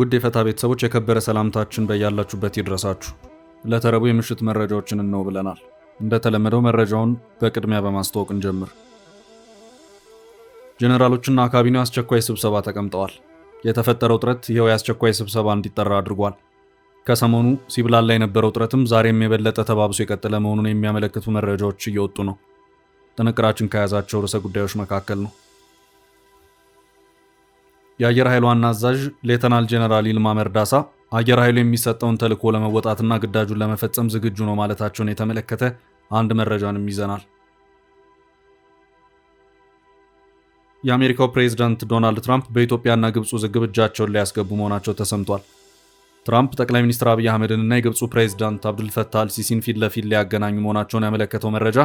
ውድ የፈታ ቤተሰቦች የከበረ ሰላምታችን በያላችሁበት ይድረሳችሁ። ለተረቡ የምሽት መረጃዎችን ነው ብለናል። እንደተለመደው መረጃውን በቅድሚያ በማስተዋወቅ እንጀምር። ጄኔራሎችና ካቢኔው አስቸኳይ ስብሰባ ተቀምጠዋል። የተፈጠረው ጥረት ይሄው የአስቸኳይ ስብሰባ እንዲጠራ አድርጓል። ከሰሞኑ ሲብላላ የነበረው ጥረትም ዛሬም የበለጠ ተባብሶ የቀጠለ መሆኑን የሚያመለክቱ መረጃዎች እየወጡ ነው። ጥንቅራችን ከያዛቸው ርዕሰ ጉዳዮች መካከል ነው። የአየር ኃይል ዋና አዛዥ ሌተናል ጄኔራል ይልማ መርዳሳ አየር ኃይሉ የሚሰጠውን ተልዕኮ ለመወጣትና ግዳጁን ለመፈጸም ዝግጁ ነው ማለታቸውን የተመለከተ አንድ መረጃንም ይዘናል። የአሜሪካው ፕሬዝዳንት ዶናልድ ትራምፕ በኢትዮጵያና ግብጽ ውዝግብ እጃቸውን ሊያስገቡ መሆናቸው ተሰምቷል። ትራምፕ ጠቅላይ ሚኒስትር አብይ አህመድንና የግብጹ ፕሬዝዳንት አብዱልፈታህ አልሲሲን ፊት ለፊት ሊያገናኙ መሆናቸውን ያመለከተው መረጃ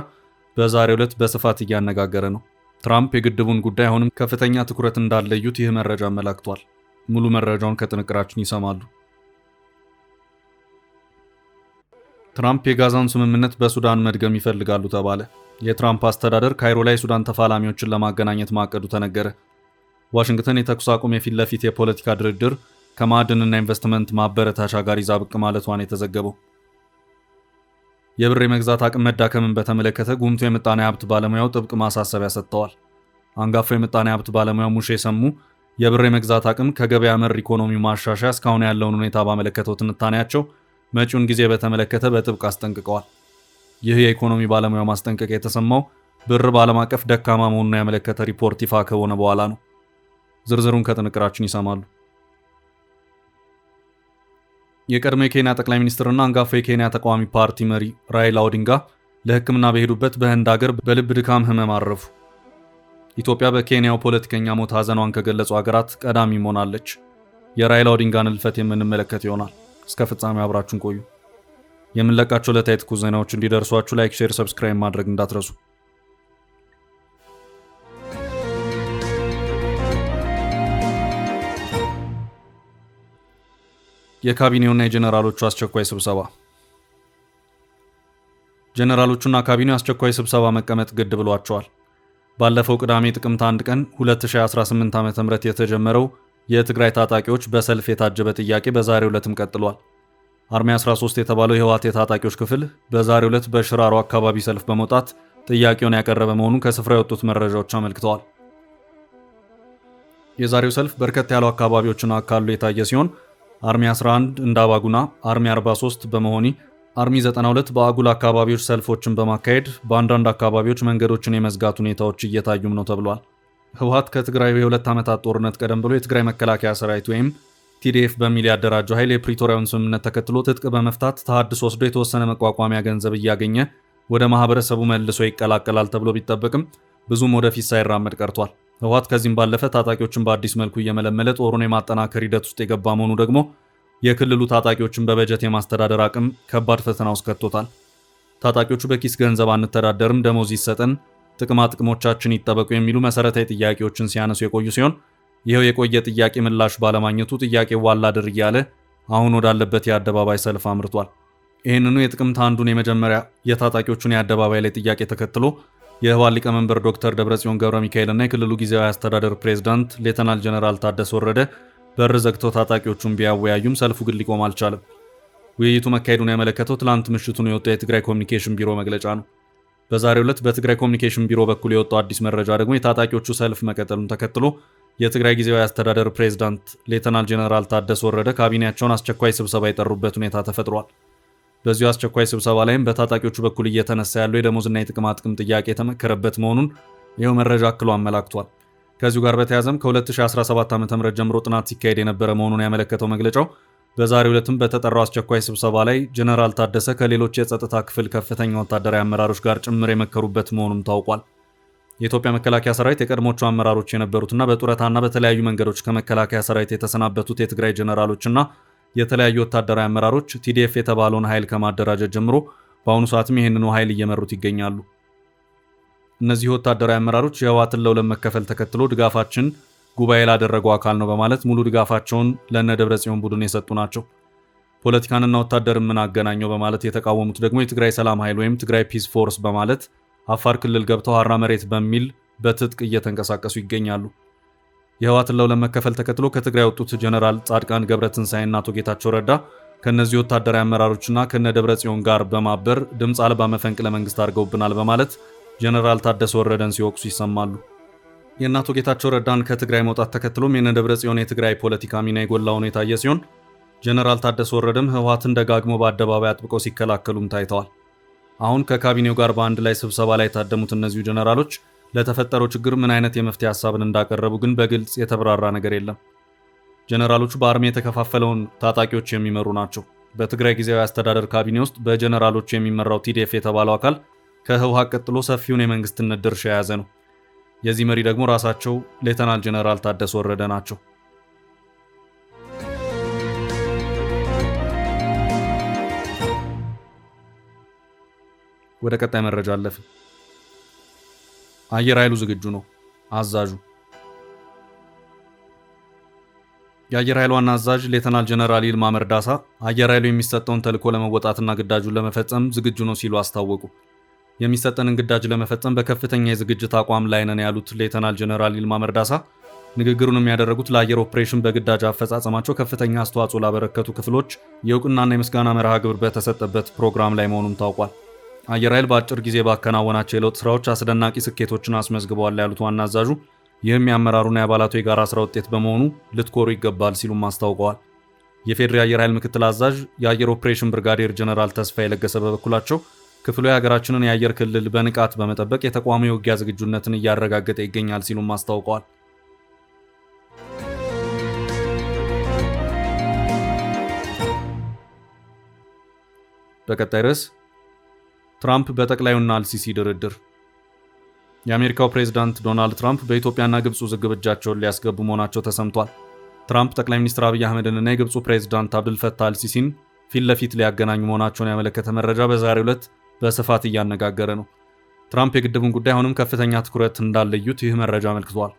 በዛሬው ዕለት በስፋት እያነጋገረ ነው። ትራምፕ የግድቡን ጉዳይ አሁንም ከፍተኛ ትኩረት እንዳለዩት ይህ መረጃ አመላክቷል። ሙሉ መረጃውን ከጥንቅራችን ይሰማሉ። ትራምፕ የጋዛን ስምምነት በሱዳን መድገም ይፈልጋሉ ተባለ። የትራምፕ አስተዳደር ካይሮ ላይ ሱዳን ተፋላሚዎችን ለማገናኘት ማቀዱ ተነገረ። ዋሽንግተን የተኩስ አቁም የፊት ለፊት የፖለቲካ ድርድር ከማዕድንና ኢንቨስትመንት ማበረታቻ ጋር ይዛ ብቅ ማለቷን የተዘገበው። የብር የመግዛት አቅም መዳከምን በተመለከተ ጉምቱ የምጣኔ ሀብት ባለሙያው ጥብቅ ማሳሰቢያ ሰጥተዋል። አንጋፋው የምጣኔ ሀብት ባለሙያው ሙሼ ሰሙ የብር የመግዛት አቅም ከገበያ መር ኢኮኖሚ ማሻሻያ እስካሁን ያለውን ሁኔታ ባመለከተው ትንታኔያቸው መጪውን ጊዜ በተመለከተ በጥብቅ አስጠንቅቀዋል። ይህ የኢኮኖሚ ባለሙያው ማስጠንቀቂያ የተሰማው ብር በዓለም አቀፍ ደካማ መሆኑን ያመለከተ ሪፖርት ይፋ ከሆነ በኋላ ነው። ዝርዝሩን ከጥንቅራችን ይሰማሉ። የቀድሞ የኬንያ ጠቅላይ ሚኒስትርና አንጋፋው የኬንያ ተቃዋሚ ፓርቲ መሪ ራይላ ኦዲንጋ ለሕክምና በሄዱበት በህንድ ሀገር በልብ ድካም ህመም አረፉ። ኢትዮጵያ በኬንያው ፖለቲከኛ ሞት ሀዘኗን ከገለጹ ሀገራት ቀዳሚ ሆናለች። የራይላ ኦዲንጋን ህልፈት የምንመለከት ይሆናል። እስከ ፍጻሜው አብራችሁን ቆዩ። የምንለቃቸው ዕለታዊ ትኩስ ዜናዎች እንዲደርሷችሁ ላይክ፣ ሼር፣ ሰብስክራይብ ማድረግ እንዳትረሱ። የካቢኔውና የጄኔራሎቹ አስቸኳይ ስብሰባ። ጄኔራሎቹና ካቢኔው አስቸኳይ ስብሰባ መቀመጥ ግድ ብሏቸዋል። ባለፈው ቅዳሜ ጥቅምት 1 ቀን 2018 ዓ.ም የተጀመረው የትግራይ ታጣቂዎች በሰልፍ የታጀበ ጥያቄ በዛሬው ዕለትም ቀጥሏል። አርሚ 13 የተባለው የህወሓት የታጣቂዎች ክፍል በዛሬው ዕለት በሽራሮ አካባቢ ሰልፍ በመውጣት ጥያቄውን ያቀረበ መሆኑን ከስፍራ የወጡት መረጃዎች አመልክተዋል። የዛሬው ሰልፍ በርከት ያሉ አካባቢዎችን አካሎ የታየ ሲሆን አርሚ 11 እንዳባጉና፣ አርሚ 43 በመሆኒ፣ አርሚ 92 በአጉል አካባቢዎች ሰልፎችን በማካሄድ በአንዳንድ አካባቢዎች መንገዶችን የመዝጋት ሁኔታዎች እየታዩም ነው ተብሏል። ህወሓት ከትግራይ የ2 ዓመታት ጦርነት ቀደም ብሎ የትግራይ መከላከያ ሰራዊት ወይም ቲዲኤፍ በሚል ያደራጀው ኃይል የፕሪቶሪያውን ስምምነት ተከትሎ ትጥቅ በመፍታት ተሃድሶ ወስዶ የተወሰነ መቋቋሚያ ገንዘብ እያገኘ ወደ ማህበረሰቡ መልሶ ይቀላቀላል ተብሎ ቢጠበቅም ብዙም ወደፊት ሳይራመድ ቀርቷል። ህወሓት ከዚህም ባለፈ ታጣቂዎችን በአዲስ መልኩ እየመለመለ ጦሩን የማጠናከር ሂደት ውስጥ የገባ መሆኑ ደግሞ የክልሉ ታጣቂዎችን በበጀት የማስተዳደር አቅም ከባድ ፈተና ውስጥ ከቶታል። ታጣቂዎቹ በኪስ ገንዘብ አንተዳደርም፣ ደሞዝ ይሰጠን፣ ጥቅማ ጥቅሞቻችን ይጠበቁ የሚሉ መሰረታዊ ጥያቄዎችን ሲያነሱ የቆዩ ሲሆን ይኸው የቆየ ጥያቄ ምላሽ ባለማግኘቱ ጥያቄው ዋላ ድር እያለ አሁን ወዳለበት የአደባባይ ሰልፍ አምርቷል። ይህንኑ የጥቅምት አንዱን የመጀመሪያ የታጣቂዎቹን የአደባባይ ላይ ጥያቄ ተከትሎ የህወሓት ሊቀመንበር ዶክተር ደብረጽዮን ገብረ ሚካኤልና የክልሉ ጊዜያዊ አስተዳደር ፕሬዝዳንት ሌተናል ጄኔራል ታደሰ ወረደ በር ዘግተው ታጣቂዎቹን ቢያወያዩም ሰልፉ ግን ሊቆም አልቻለም። ውይይቱ መካሄዱን ያመለከተው ትላንት ምሽቱን የወጣው የትግራይ ኮሚኒኬሽን ቢሮ መግለጫ ነው። በዛሬው ዕለት በትግራይ ኮሚኒኬሽን ቢሮ በኩል የወጣው አዲስ መረጃ ደግሞ የታጣቂዎቹ ሰልፍ መቀጠሉን ተከትሎ የትግራይ ጊዜያዊ አስተዳደር ፕሬዝዳንት ሌተናል ጄኔራል ታደሰ ወረደ ካቢኔያቸውን አስቸኳይ ስብሰባ የጠሩበት ሁኔታ ተፈጥሯል። በዚሁ አስቸኳይ ስብሰባ ላይም በታጣቂዎቹ በኩል እየተነሳ ያለው የደሞዝና የጥቅማ ጥቅም ጥያቄ የተመከረበት መሆኑን ይኸው መረጃ አክሎ አመላክቷል። ከዚሁ ጋር በተያያዘም ከ2017 ዓ.ም ጀምሮ ጥናት ሲካሄድ የነበረ መሆኑን ያመለከተው መግለጫው በዛሬው ዕለትም በተጠራው አስቸኳይ ስብሰባ ላይ ጄኔራል ታደሰ ከሌሎች የጸጥታ ክፍል ከፍተኛ ወታደራዊ አመራሮች ጋር ጭምር የመከሩበት መሆኑም ታውቋል። የኢትዮጵያ መከላከያ ሰራዊት የቀድሞቹ አመራሮች የነበሩትና በጡረታና በተለያዩ መንገዶች ከመከላከያ ሰራዊት የተሰናበቱት የትግራይ ጄኔራሎችና የተለያዩ ወታደራዊ አመራሮች ቲዲኤፍ የተባለውን ኃይል ከማደራጀት ጀምሮ በአሁኑ ሰዓትም ይህንኑ ኃይል እየመሩት ይገኛሉ። እነዚህ ወታደራዊ አመራሮች የህወሓትን ለሁለት መከፈል ተከትሎ ድጋፋችን ጉባኤ ላደረገው አካል ነው በማለት ሙሉ ድጋፋቸውን ለነ ደብረጽዮን ቡድን የሰጡ ናቸው። ፖለቲካንና ወታደርን ምን አገናኘው በማለት የተቃወሙት ደግሞ የትግራይ ሰላም ኃይል ወይም ትግራይ ፒስ ፎርስ በማለት አፋር ክልል ገብተው ሀራ መሬት በሚል በትጥቅ እየተንቀሳቀሱ ይገኛሉ። የህወሓትን ለሁለት መከፈል ተከትሎ ከትግራይ የወጡት ጀነራል ጻድቃን ገብረትንሳኤና አቶ ጌታቸው ረዳ ከነዚህ ወታደራዊ አመራሮችና ከነ ደብረጽዮን ጋር በማበር ድምፅ አልባ መፈንቅለ መንግስት አድርገውብናል በማለት ጀነራል ታደሰ ወረደን ሲወቅሱ ይሰማሉ። የእነ አቶ ጌታቸው ረዳን ከትግራይ መውጣት ተከትሎም የነ ደብረጽዮን የትግራይ ፖለቲካ ሚና የጎላ ሆኖ የታየ ሲሆን ጀነራል ታደሰ ወረደም ህወሓትን ደጋግሞ በአደባባይ አጥብቀው ሲከላከሉም ታይተዋል። አሁን ከካቢኔው ጋር በአንድ ላይ ስብሰባ ላይ የታደሙት እነዚሁ ጀነራሎች ለተፈጠረው ችግር ምን አይነት የመፍትሄ ሐሳብን እንዳቀረቡ ግን በግልጽ የተብራራ ነገር የለም። ጀነራሎቹ በአርሚ የተከፋፈለውን ታጣቂዎች የሚመሩ ናቸው። በትግራይ ጊዜያዊ አስተዳደር ካቢኔ ውስጥ በጀነራሎቹ የሚመራው ቲዲኤፍ የተባለው አካል ከህወሓት ቀጥሎ ሰፊውን የመንግስትነት ድርሻ የያዘ ነው። የዚህ መሪ ደግሞ ራሳቸው ሌተናል ጀነራል ታደሰ ወረደ ናቸው። ወደ ቀጣይ መረጃ አለፍን። አየር ኃይሉ ዝግጁ ነው። አዛዡ የአየር ኃይሉ ዋና አዛዥ ሌተናል ጀነራል ይልማ መርዳሳ አየር ኃይሉ የሚሰጠውን ተልዕኮ ለመወጣትና ግዳጁን ለመፈጸም ዝግጁ ነው ሲሉ አስታወቁ። የሚሰጠንን ግዳጅ ለመፈጸም በከፍተኛ የዝግጅት አቋም ላይ ነን ያሉት ሌተናል ጀነራል ይልማ መርዳሳ ንግግሩን የሚያደረጉት ለአየር ኦፕሬሽን በግዳጅ አፈጻጸማቸው ከፍተኛ አስተዋጽኦ ላበረከቱ ክፍሎች የእውቅናና የምስጋና መርሃ ግብር በተሰጠበት ፕሮግራም ላይ መሆኑን ታውቋል። አየር ኃይል በአጭር ጊዜ ባከናወናቸው የለውጥ ስራዎች አስደናቂ ስኬቶችን አስመዝግበዋል ያሉት ዋና አዛዡ ይህም የአመራሩና የአባላቱ የጋራ ስራ ውጤት በመሆኑ ልትኮሩ ይገባል ሲሉም አስታውቀዋል። የፌዴራል አየር ኃይል ምክትል አዛዥ የአየር ኦፕሬሽን ብርጋዴር ጀነራል ተስፋዬ ለገሰ በበኩላቸው ክፍሉ የሀገራችንን የአየር ክልል በንቃት በመጠበቅ የተቋሙ የውጊያ ዝግጁነትን እያረጋገጠ ይገኛል ሲሉም አስታውቀዋል። በቀጣይ ርዕስ ትራምፕ በጠቅላዩና አልሲሲ ድርድር። የአሜሪካው ፕሬዝዳንት ዶናልድ ትራምፕ በኢትዮጵያና ግብፅ ውዝግብ እጃቸውን ሊያስገቡ መሆናቸው ተሰምቷል። ትራምፕ ጠቅላይ ሚኒስትር አብይ አህመድንና የግብፁ ፕሬዝዳንት አብዱልፈታህ አልሲሲን ፊት ለፊት ሊያገናኙ መሆናቸውን ያመለከተ መረጃ በዛሬው ዕለት በስፋት እያነጋገረ ነው። ትራምፕ የግድቡን ጉዳይ አሁንም ከፍተኛ ትኩረት እንዳለዩት ይህ መረጃ አመልክቷል።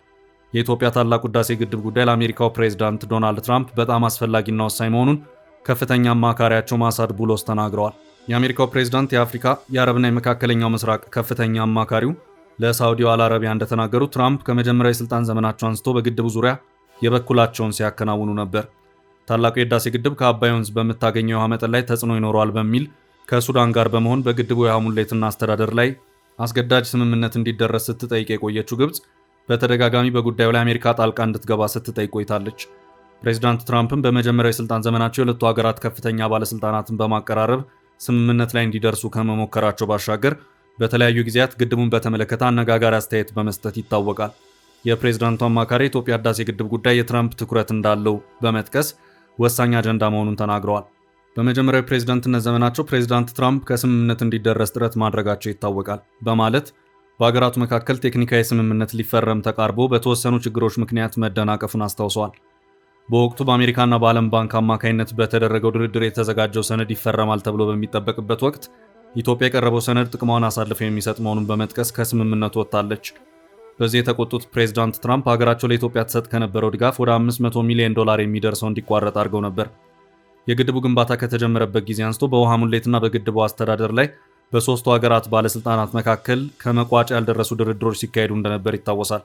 የኢትዮጵያ ታላቁ ህዳሴ ግድብ ጉዳይ ለአሜሪካው ፕሬዝዳንት ዶናልድ ትራምፕ በጣም አስፈላጊና ወሳኝ መሆኑን ከፍተኛ አማካሪያቸው ማሳድ ቡሎስ ተናግረዋል። የአሜሪካው ፕሬዝዳንት የአፍሪካ የአረብና የመካከለኛው ምስራቅ ከፍተኛ አማካሪው ለሳውዲው አልአረቢያ እንደተናገሩ ትራምፕ ከመጀመሪያው የስልጣን ዘመናቸው አንስቶ በግድቡ ዙሪያ የበኩላቸውን ሲያከናውኑ ነበር። ታላቁ የህዳሴ ግድብ ከአባይ ወንዝ በምታገኘው የውሃ መጠን ላይ ተጽዕኖ ይኖረዋል በሚል ከሱዳን ጋር በመሆን በግድቡ የውሃ ሙሌትና አስተዳደር ላይ አስገዳጅ ስምምነት እንዲደረስ ስትጠይቅ የቆየችው ግብፅ በተደጋጋሚ በጉዳዩ ላይ አሜሪካ ጣልቃ እንድትገባ ስትጠይቅ ቆይታለች። ፕሬዝዳንት ትራምፕም በመጀመሪያው የስልጣን ዘመናቸው የሁለቱ ሀገራት ከፍተኛ ባለስልጣናትን በማቀራረብ ስምምነት ላይ እንዲደርሱ ከመሞከራቸው ባሻገር በተለያዩ ጊዜያት ግድቡን በተመለከተ አነጋጋሪ አስተያየት በመስጠት ይታወቃል። የፕሬዝዳንቱ አማካሪ የኢትዮጵያ ህዳሴ ግድብ ጉዳይ የትራምፕ ትኩረት እንዳለው በመጥቀስ ወሳኝ አጀንዳ መሆኑን ተናግረዋል። በመጀመሪያው ፕሬዝዳንትነት ዘመናቸው ፕሬዝዳንት ትራምፕ ከስምምነት እንዲደረስ ጥረት ማድረጋቸው ይታወቃል በማለት በሀገራቱ መካከል ቴክኒካዊ ስምምነት ሊፈረም ተቃርቦ በተወሰኑ ችግሮች ምክንያት መደናቀፉን አስታውሰዋል። በወቅቱ በአሜሪካና በዓለም ባንክ አማካይነት በተደረገው ድርድር የተዘጋጀው ሰነድ ይፈረማል ተብሎ በሚጠበቅበት ወቅት ኢትዮጵያ የቀረበው ሰነድ ጥቅሟን አሳልፎ የሚሰጥ መሆኑን በመጥቀስ ከስምምነቱ ወጥታለች። በዚህ የተቆጡት ፕሬዝዳንት ትራምፕ ሀገራቸው ለኢትዮጵያ ትሰጥ ከነበረው ድጋፍ ወደ $500 ሚሊዮን የሚደርሰው እንዲቋረጥ አድርገው ነበር። የግድቡ ግንባታ ከተጀመረበት ጊዜ አንስቶ በውሃ ሙሌትና በግድቡ አስተዳደር ላይ በሶስቱ ሀገራት ባለስልጣናት መካከል ከመቋጫ ያልደረሱ ድርድሮች ሲካሄዱ እንደነበር ይታወሳል።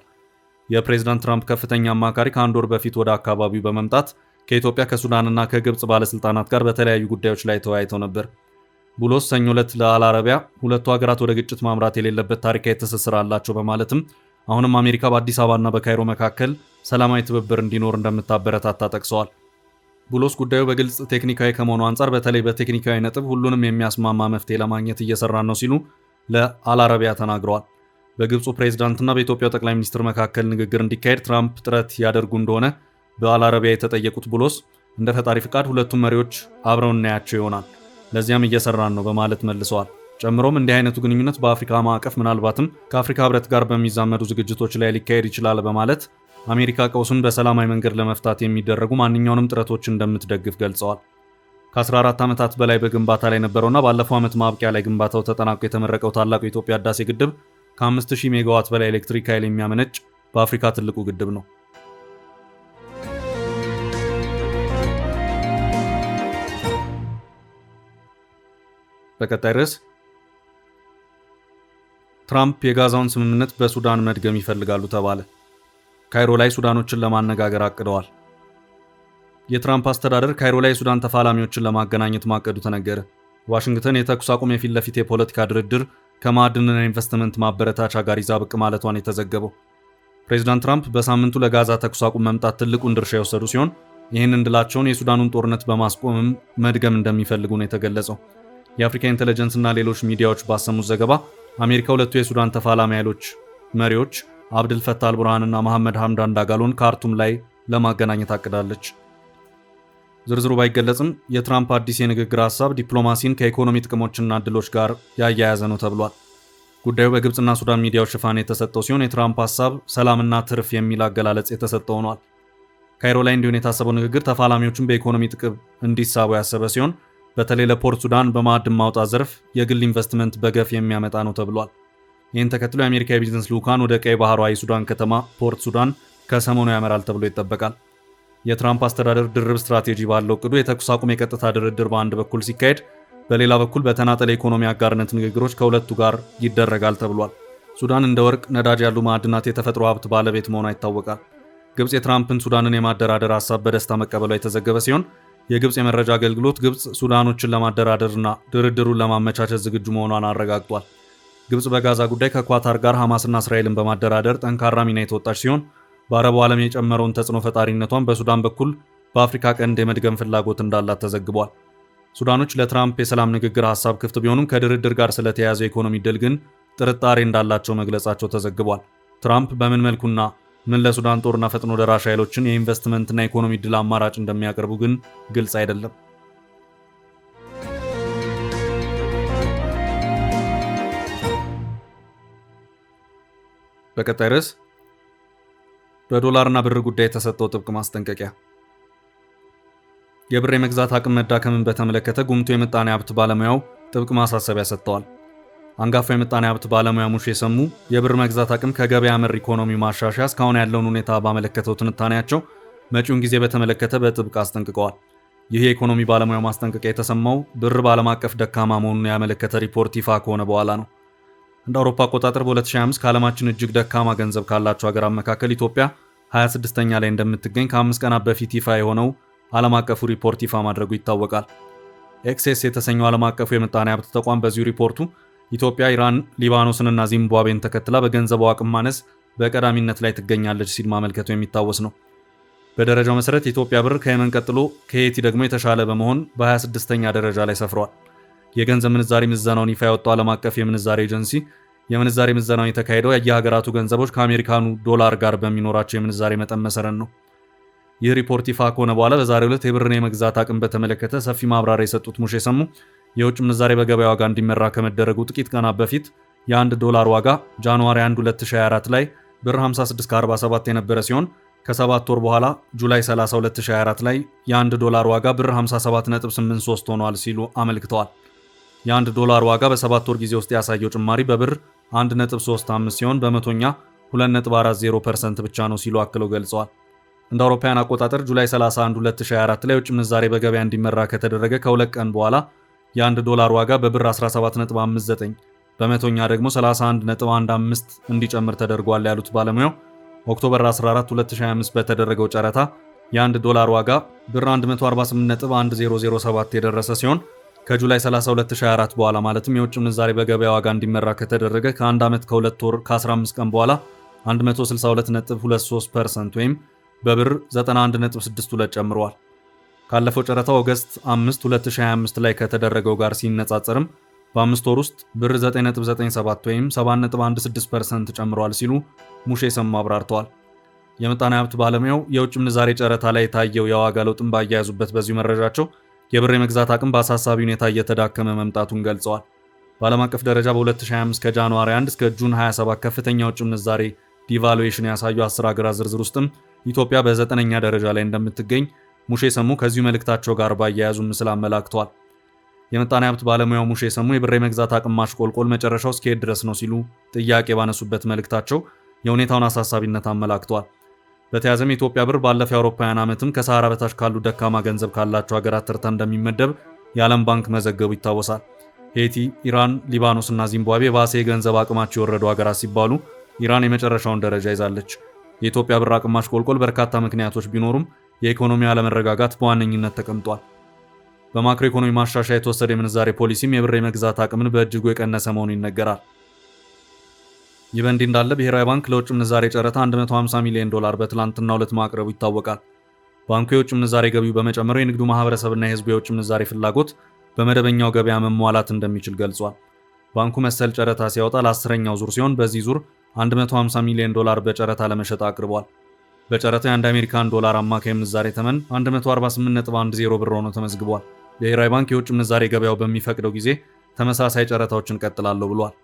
የፕሬዝዳንት ትራምፕ ከፍተኛ አማካሪ ከአንድ ወር በፊት ወደ አካባቢው በመምጣት ከኢትዮጵያ ከሱዳንና ከግብፅ ባለስልጣናት ጋር በተለያዩ ጉዳዮች ላይ ተወያይተው ነበር። ቡሎስ ሰኞ ዕለት ለአልአረቢያ ሁለቱ ሀገራት ወደ ግጭት ማምራት የሌለበት ታሪካዊ ትስስር አላቸው በማለትም አሁንም አሜሪካ በአዲስ አበባና በካይሮ መካከል ሰላማዊ ትብብር እንዲኖር እንደምታበረታታ ጠቅሰዋል። ቡሎስ ጉዳዩ በግልጽ ቴክኒካዊ ከመሆኑ አንጻር በተለይ በቴክኒካዊ ነጥብ ሁሉንም የሚያስማማ መፍትሄ ለማግኘት እየሰራን ነው ሲሉ ለአልአረቢያ ተናግረዋል። በግብፁ ፕሬዝዳንትና በኢትዮጵያው ጠቅላይ ሚኒስትር መካከል ንግግር እንዲካሄድ ትራምፕ ጥረት ያደርጉ እንደሆነ በአልአረቢያ የተጠየቁት ቡሎስ እንደ ፈጣሪ ፍቃድ ሁለቱም መሪዎች አብረው እናያቸው ይሆናል፣ ለዚያም እየሰራን ነው በማለት መልሰዋል። ጨምሮም እንዲህ አይነቱ ግንኙነት በአፍሪካ ማዕቀፍ ምናልባትም ከአፍሪካ ህብረት ጋር በሚዛመዱ ዝግጅቶች ላይ ሊካሄድ ይችላል በማለት አሜሪካ ቀውሱን በሰላማዊ መንገድ ለመፍታት የሚደረጉ ማንኛውንም ጥረቶች እንደምትደግፍ ገልጸዋል። ከ14 ዓመታት በላይ በግንባታ ላይ ነበረውና ባለፈው ዓመት ማብቂያ ላይ ግንባታው ተጠናቆ የተመረቀው ታላቁ የኢትዮጵያ ህዳሴ ግድብ ከ5000 ሜጋዋት በላይ ኤሌክትሪክ ኃይል የሚያመነጭ በአፍሪካ ትልቁ ግድብ ነው። በቀጣይ ርዕስ ትራምፕ የጋዛውን ስምምነት በሱዳን መድገም ይፈልጋሉ ተባለ። ካይሮ ላይ ሱዳኖችን ለማነጋገር አቅደዋል። የትራምፕ አስተዳደር ካይሮ ላይ የሱዳን ተፋላሚዎችን ለማገናኘት ማቀዱ ተነገረ። ዋሽንግተን የተኩስ አቁም የፊት ለፊት የፖለቲካ ድርድር ከማዕድንና ኢንቨስትመንት ማበረታቻ ጋር ይዛ ብቅ ማለቷን የተዘገበው ፕሬዚዳንት ትራምፕ በሳምንቱ ለጋዛ ተኩስ አቁም መምጣት ትልቁን ድርሻ የወሰዱ ሲሆን ይህንን ድላቸውን የሱዳኑን ጦርነት በማስቆምም መድገም እንደሚፈልጉ ነው የተገለጸው። የአፍሪካ ኢንተለጀንስ እና ሌሎች ሚዲያዎች ባሰሙት ዘገባ አሜሪካ ሁለቱ የሱዳን ተፋላሚ ኃይሎች መሪዎች አብድል ፈታህ አልቡርሃንና መሐመድ ሐምዳን ዳጋሎን ካርቱም ላይ ለማገናኘት አቅዳለች። ዝርዝሩ ባይገለጽም የትራምፕ አዲስ የንግግር ሐሳብ ዲፕሎማሲን ከኢኮኖሚ ጥቅሞችና እድሎች ጋር ያያያዘ ነው ተብሏል። ጉዳዩ በግብፅና ሱዳን ሚዲያዎች ሽፋን የተሰጠው ሲሆን የትራምፕ ሐሳብ ሰላምና ትርፍ የሚል አገላለጽ የተሰጠው ሆኗል። ካይሮ ላይ እንዲሆን የታሰበው ንግግር ተፋላሚዎችን በኢኮኖሚ ጥቅም እንዲሳቡ ያሰበ ሲሆን በተለይ ለፖርት ሱዳን በማዕድን ማውጣት ዘርፍ የግል ኢንቨስትመንት በገፍ የሚያመጣ ነው ተብሏል። ይህን ተከትሎ የአሜሪካ የቢዝነስ ልዑካን ወደ ቀይ ባህሯ የሱዳን ከተማ ፖርት ሱዳን ከሰሞኑ ያመራል ተብሎ ይጠበቃል። የትራምፕ አስተዳደር ድርብ ስትራቴጂ ባለው እቅዱ የተኩስ አቁም የቀጥታ ድርድር በአንድ በኩል ሲካሄድ፣ በሌላ በኩል በተናጠል የኢኮኖሚ አጋርነት ንግግሮች ከሁለቱ ጋር ይደረጋል ተብሏል። ሱዳን እንደ ወርቅ፣ ነዳጅ ያሉ ማዕድናት የተፈጥሮ ሀብት ባለቤት መሆኗ ይታወቃል። ግብፅ የትራምፕን ሱዳንን የማደራደር ሀሳብ በደስታ መቀበሏ የተዘገበ ሲሆን የግብፅ የመረጃ አገልግሎት ግብፅ ሱዳኖችን ለማደራደርና ድርድሩን ለማመቻቸት ዝግጁ መሆኗን አረጋግጧል። ግብፅ በጋዛ ጉዳይ ከኳታር ጋር ሐማስና እስራኤልን በማደራደር ጠንካራ ሚና የተወጣች ሲሆን በአረቡ ዓለም የጨመረውን ተጽዕኖ ፈጣሪነቷን በሱዳን በኩል በአፍሪካ ቀንድ የመድገም ፍላጎት እንዳላት ተዘግቧል። ሱዳኖች ለትራምፕ የሰላም ንግግር ሐሳብ ክፍት ቢሆኑም ከድርድር ጋር ስለተያያዘ የኢኮኖሚ ድል ግን ጥርጣሬ እንዳላቸው መግለጻቸው ተዘግቧል። ትራምፕ በምን መልኩና ምን ለሱዳን ጦርና ፈጥኖ ደራሽ ኃይሎችን የኢንቨስትመንትና ኢኮኖሚ ድል አማራጭ እንደሚያቀርቡ ግን ግልጽ አይደለም። በቀጣይ ርዕስ በዶላርና ብር ጉዳይ የተሰጠው ጥብቅ ማስጠንቀቂያ። የብር የመግዛት አቅም መዳከምን በተመለከተ ጉምቱ የምጣኔ ሀብት ባለሙያው ጥብቅ ማሳሰቢያ ሰጥተዋል። አንጋፋው የምጣኔ ሀብት ባለሙያ ሙሼ ሰሙ የብር መግዛት አቅም ከገበያ መር ኢኮኖሚ ማሻሻያ እስካሁን ያለውን ሁኔታ ባመለከተው ትንታኔያቸው መጪውን ጊዜ በተመለከተ በጥብቅ አስጠንቅቀዋል። ይህ የኢኮኖሚ ባለሙያው ማስጠንቀቂያ የተሰማው ብር በዓለም አቀፍ ደካማ መሆኑን ያመለከተ ሪፖርት ይፋ ከሆነ በኋላ ነው። እንደ አውሮፓ አቆጣጠር በ2025 ከዓለማችን እጅግ ደካማ ገንዘብ ካላቸው ሀገራት መካከል ኢትዮጵያ 26ኛ ላይ እንደምትገኝ ከ5 ቀናት በፊት ይፋ የሆነው ዓለም አቀፉ ሪፖርት ይፋ ማድረጉ ይታወቃል። ኤክሴስ የተሰኘው ዓለም አቀፉ የምጣኔ ሀብት ተቋም በዚሁ ሪፖርቱ ኢትዮጵያ ኢራን፣ ሊባኖስንና ዚምባብዌን ተከትላ በገንዘቡ አቅም ማነስ በቀዳሚነት ላይ ትገኛለች ሲል ማመልከቱ የሚታወስ ነው። በደረጃው መሰረት የኢትዮጵያ ብር ከየመን ቀጥሎ ከሄይቲ ደግሞ የተሻለ በመሆን በ26ኛ ደረጃ ላይ ሰፍሯል። የገንዘብ ምንዛሬ ምዘናውን ይፋ ያወጣው ዓለም አቀፍ የምንዛሬ ኤጀንሲ የምንዛሬ ምዘናው የተካሄደው የየሀገራቱ ገንዘቦች ከአሜሪካኑ ዶላር ጋር በሚኖራቸው የምንዛሬ መጠን መሰረት ነው። ይህ ሪፖርት ይፋ ከሆነ በኋላ በዛሬው ዕለት የብርን የመግዛት አቅም በተመለከተ ሰፊ ማብራሪያ የሰጡት ሙሼ ሰሙ የውጭ ምንዛሬ በገበያ ዋጋ እንዲመራ ከመደረጉ ጥቂት ቀናት በፊት የ1 ዶላር ዋጋ ጃንዋሪ 1 2024 ላይ ብር 56.47 የነበረ ሲሆን ከ7 ወር በኋላ ጁላይ 30 2024 ላይ የ1 ዶላር ዋጋ ብር 57.83 ሆኗል ሲሉ አመልክተዋል። የ1 ዶላር ዋጋ በ7 ወር ጊዜ ውስጥ ያሳየው ጭማሪ በብር 1.35 ሲሆን በመቶኛ 2.40% ብቻ ነው ሲሉ አክለው ገልጸዋል። እንደ አውሮፓውያን አቆጣጠር ጁላይ 31 2024 ላይ የውጭ ምንዛሬ በገበያ እንዲመራ ከተደረገ ከሁለት ቀን በኋላ የ1 ዶላር ዋጋ በብር 17.59 በመቶኛ ደግሞ 31.15 እንዲጨምር ተደርጓል ያሉት ባለሙያው ኦክቶበር 14 2025 በተደረገው ጨረታ የ1 ዶላር ዋጋ ብር 148.1007 የደረሰ ሲሆን ከጁላይ 30 2024 በኋላ ማለትም የውጭ ምንዛሬ በገበያ ዋጋ እንዲመራ ከተደረገ ከ1 ዓመት ከ2 ወር ከ15 ቀን በኋላ 162.23% ወይም በብር 91.62 ጨምሯል። ካለፈው ጨረታ ኦገስት 5 2025 ላይ ከተደረገው ጋር ሲነጻጸርም በ5 ወር ውስጥ ብር 9.97 ወይም 7.16% ጨምሯል ሲሉ ሙሼ ሰሙ አብራርተዋል። የምጣኔ ሀብት ባለሙያው የውጭ ምንዛሬ ጨረታ ላይ የታየው የዋጋ ለውጥን ባያያዙበት በዚሁ መረጃቸው የብር የመግዛት አቅም በአሳሳቢ ሁኔታ እየተዳከመ መምጣቱን ገልጸዋል። በዓለም አቀፍ ደረጃ በ2025 ከጃንዋሪ 1 እስከ ጁን 27 ከፍተኛ የውጭ ምንዛሬ ዲቫሉዌሽን ያሳዩ 10 ሀገራት ዝርዝር ውስጥም ኢትዮጵያ በ9ኛ ደረጃ ላይ እንደምትገኝ ሙሼ ሰሙ ከዚሁ መልእክታቸው ጋር ባያያዙ ምስል አመላክተዋል። የምጣኔ ሀብት ባለሙያው ሙሼ ሰሙ የብር የመግዛት አቅም ማሽቆልቆል መጨረሻው እስከሄድ ድረስ ነው ሲሉ ጥያቄ ባነሱበት መልእክታቸው የሁኔታውን አሳሳቢነት አመላክተዋል። በተያያዘም የኢትዮጵያ ብር ባለፈው የአውሮፓውያን ዓመትም ከሰሃራ በታች ካሉ ደካማ ገንዘብ ካላቸው ሀገራት ተርታ እንደሚመደብ የዓለም ባንክ መዘገቡ ይታወሳል። ሄይቲ፣ ኢራን፣ ሊባኖስ እና ዚምባብዌ ባሴ የገንዘብ አቅማቸው የወረዱ ሀገራት ሲባሉ ኢራን የመጨረሻውን ደረጃ ይዛለች። የኢትዮጵያ ብር አቅም ማሽቆልቆል በርካታ ምክንያቶች ቢኖሩም የኢኮኖሚ አለመረጋጋት በዋነኝነት ተቀምጧል። በማክሮ ኢኮኖሚ ማሻሻያ የተወሰደ የምንዛሬ ፖሊሲም የብር የመግዛት አቅምን በእጅጉ የቀነሰ መሆኑ ይነገራል። ይህ በእንዲህ እንዳለ ብሔራዊ ባንክ ለውጭ ምንዛሬ ጨረታ $150 ሚሊዮን በትላንትናው ዕለት ማቅረቡ ይታወቃል። ባንኩ የውጭ ምንዛሬ ገቢው በመጨመሩ የንግዱ ማህበረሰብና የህዝቡ የውጭ ምንዛሬ ፍላጎት በመደበኛው ገበያ መሟላት እንደሚችል ገልጿል። ባንኩ መሰል ጨረታ ሲያወጣ ለ10ኛው ዙር ሲሆን በዚህ ዙር $150 ሚሊዮን በጨረታ ለመሸጥ አቅርቧል። በጨረታው የአንድ አሜሪካን ዶላር አማካይ ምንዛሬ ተመን 148.10 ብር ሆኖ ተመዝግቧል። ብሔራዊ ባንክ የውጭ ምንዛሬ ገበያው በሚፈቅደው ጊዜ ተመሳሳይ ጨረታዎችን ቀጥላለሁ ብሏል።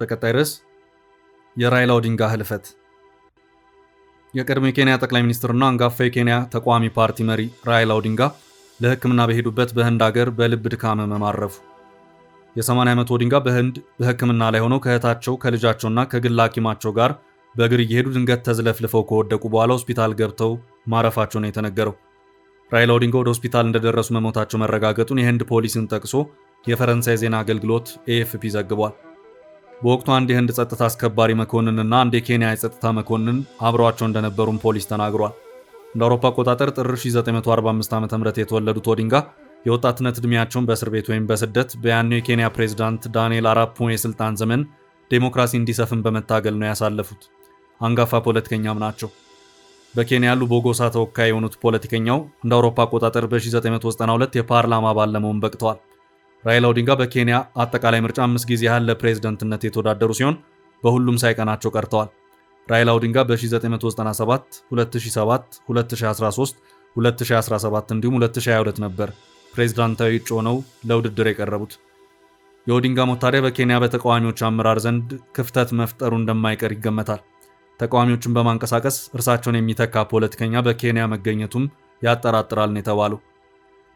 በቀጣይ ርዕስ የራይላ ኦዲንጋ ህልፈት። የቀድሞ የኬንያ ጠቅላይ ሚኒስትርና አንጋፋ የኬንያ ተቃዋሚ ፓርቲ መሪ ራይላ ኦዲንጋ ለሕክምና በሄዱበት በህንድ ሀገር በልብ ድካም ህመም አረፉ። የ80 ዓመት ኦዲንጋ በህንድ በሕክምና ላይ ሆነው ከእህታቸው ከልጃቸውና ከግል ሐኪማቸው ጋር በእግር እየሄዱ ድንገት ተዝለፍልፈው ከወደቁ በኋላ ሆስፒታል ገብተው ማረፋቸው ነው የተነገረው። ራይላ ኦዲንጋ ወደ ሆስፒታል እንደደረሱ መሞታቸው መረጋገጡን የህንድ ፖሊስን ጠቅሶ የፈረንሳይ ዜና አገልግሎት ኤኤፍፒ ዘግቧል። በወቅቱ አንድ የህንድ ጸጥታ አስከባሪ መኮንንና አንድ የኬንያ የጸጥታ መኮንን አብረዋቸው እንደነበሩም ፖሊስ ተናግሯል። እንደ አውሮፓ አቆጣጠር ጥር 1945 ዓ.ም የተወለዱት ኦዲንጋ የወጣትነት ዕድሜያቸውን በእስር ቤት ወይም በስደት በያኔው የኬንያ ፕሬዝዳንት ዳንኤል አራፕ ሞይ የስልጣን ዘመን ዴሞክራሲ እንዲሰፍን በመታገል ነው ያሳለፉት። አንጋፋ ፖለቲከኛም ናቸው። በኬንያ ያሉ በጎሳ ተወካይ የሆኑት ፖለቲከኛው እንደ አውሮፓ አቆጣጠር በ1992 የፓርላማ አባል ለመሆን በቅተዋል። ራይላ ኦዲንጋ በኬንያ አጠቃላይ ምርጫ 5 ጊዜ ያህል ለፕሬዝዳንትነት የተወዳደሩ ሲሆን በሁሉም ሳይቀናቸው ቀርተዋል። ራይላ ኦዲንጋ በ1997፣ 2007፣ 2013፣ 2017 እንዲሁም 2022 ነበር ፕሬዝዳንታዊ እጩ ሆነው ለውድድር የቀረቡት። የኦዲንጋ ሞት ታዲያ በኬንያ በተቃዋሚዎች አመራር ዘንድ ክፍተት መፍጠሩ እንደማይቀር ይገመታል። ተቃዋሚዎችን በማንቀሳቀስ እርሳቸውን የሚተካ ፖለቲከኛ በኬንያ መገኘቱም ያጠራጥራል ነው የተባለው።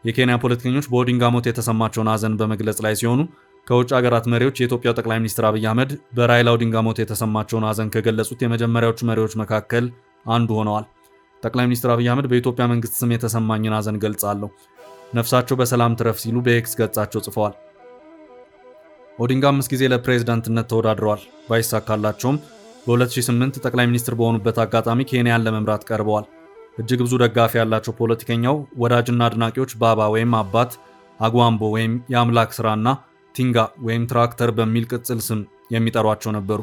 የኬንያ ፖለቲከኞች በኦዲንጋ ሞት የተሰማቸውን ሐዘን በመግለጽ ላይ ሲሆኑ ከውጭ ሀገራት መሪዎች የኢትዮጵያው ጠቅላይ ሚኒስትር አብይ አህመድ በራይላ ኦዲንጋ ሞት የተሰማቸውን ሐዘን ከገለጹት የመጀመሪያዎቹ መሪዎች መካከል አንዱ ሆነዋል። ጠቅላይ ሚኒስትር አብይ አህመድ በኢትዮጵያ መንግስት ስም የተሰማኝን ሐዘን ገልጻለሁ፣ ነፍሳቸው በሰላም ትረፍ ሲሉ በኤክስ ገጻቸው ጽፈዋል። ኦዲንጋ 5 ጊዜ ለፕሬዝዳንትነት ተወዳድረዋል። ባይሳካላቸውም በ2008 ጠቅላይ ሚኒስትር በሆኑበት አጋጣሚ ኬንያን ለመምራት ቀርበዋል። እጅግ ብዙ ደጋፊ ያላቸው ፖለቲከኛው ወዳጅና አድናቂዎች ባባ ወይም አባት፣ አጓምቦ ወይም የአምላክ ስራና ቲንጋ ወይም ትራክተር በሚል ቅጽል ስም የሚጠሯቸው ነበሩ።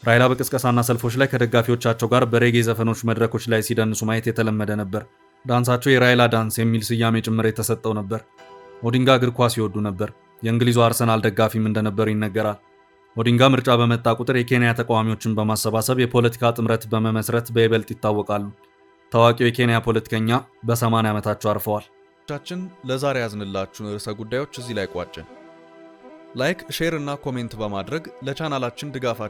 ራይላ በቅስቀሳና ሰልፎች ላይ ከደጋፊዎቻቸው ጋር በሬጌ ዘፈኖች መድረኮች ላይ ሲደንሱ ማየት የተለመደ ነበር። ዳንሳቸው የራይላ ዳንስ የሚል ስያሜ ጭምር የተሰጠው ነበር። ኦዲንጋ እግር ኳስ ይወዱ ነበር። የእንግሊዙ አርሰናል ደጋፊም እንደነበሩ ይነገራል። ኦዲንጋ ምርጫ በመጣ ቁጥር የኬንያ ተቃዋሚዎችን በማሰባሰብ የፖለቲካ ጥምረት በመመስረት በይበልጥ ይታወቃሉ። ታዋቂው የኬንያ ፖለቲከኛ በ80 ዓመታቸው አርፈዋል። ቻችን ለዛሬ ያዝንላችሁን ርዕሰ ጉዳዮች እዚህ ላይ ቋጭን። ላይክ፣ ሼር እና ኮሜንት በማድረግ ለቻናላችን ድጋፋችሁ